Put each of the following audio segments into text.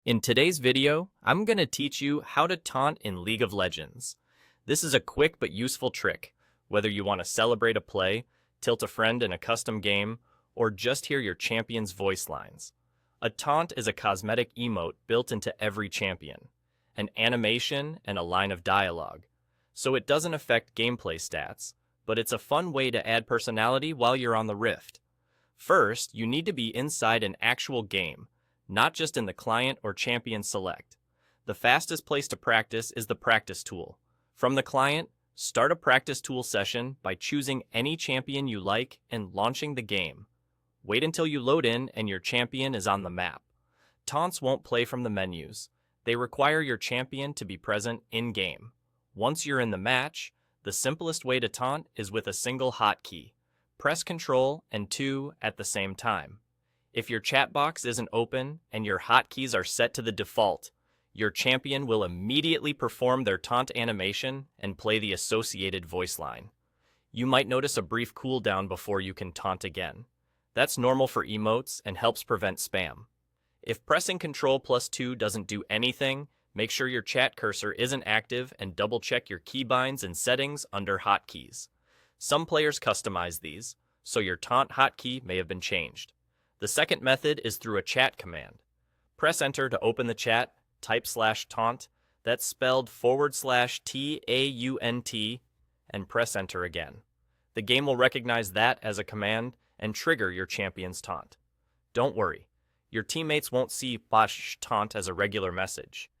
In today's video, I'm going to teach you how to taunt in League of Legends. This is a quick but useful trick, whether you want to celebrate a play, tilt a friend in a custom game, or just hear your champion's voice lines. A taunt is a cosmetic emote built into every champion, an animation and a line of dialogue. So it doesn't affect gameplay stats, but it's a fun way to add personality while you're on the Rift. First, you need to be inside an actual game, not just in the client or champion select. The fastest place to practice is the practice tool. From the client, start a practice tool session by choosing any champion you like and launching the game. Wait until you load in and your champion is on the map. Taunts won't play from the menus. They require your champion to be present in-game. Once you're in the match, the simplest way to taunt is with a single hotkey. Press Ctrl and 2 at the same time. If your chat box isn't open and your hotkeys are set to the default, your champion will immediately perform their taunt animation and play the associated voice line. You might notice a brief cooldown before you can taunt again. That's normal for emotes and helps prevent spam. If pressing Ctrl+2 doesn't do anything, make sure your chat cursor isn't active and double-check your keybinds and settings under hotkeys. Some players customize these, so your taunt hotkey may have been changed. The second method is through a chat command. Press Enter to open the chat, type /taunt, that's spelled /TAUNT, and press Enter again. The game will recognize that as a command and trigger your champion's taunt. Don't worry, your teammates won't see /taunt as a regular message.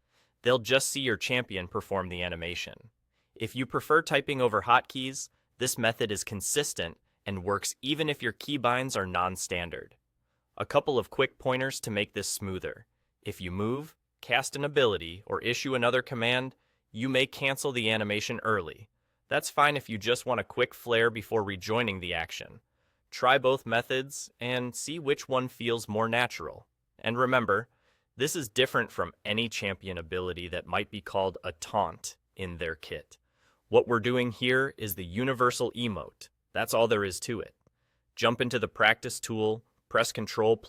They'll just see your champion perform the animation. If you prefer typing over hotkeys, this method is consistent and works even if your keybinds are non-standard. A couple of quick pointers to make this smoother. If you move, cast an ability, or issue another command, you may cancel the animation early. That's fine if you just want a quick flare before rejoining the action. Try both methods and see which one feels more natural. And remember, this is different from any champion ability that might be called a taunt in their kit. What we're doing here is the universal emote. That's all there is to it. Jump into the practice tool, press Ctrl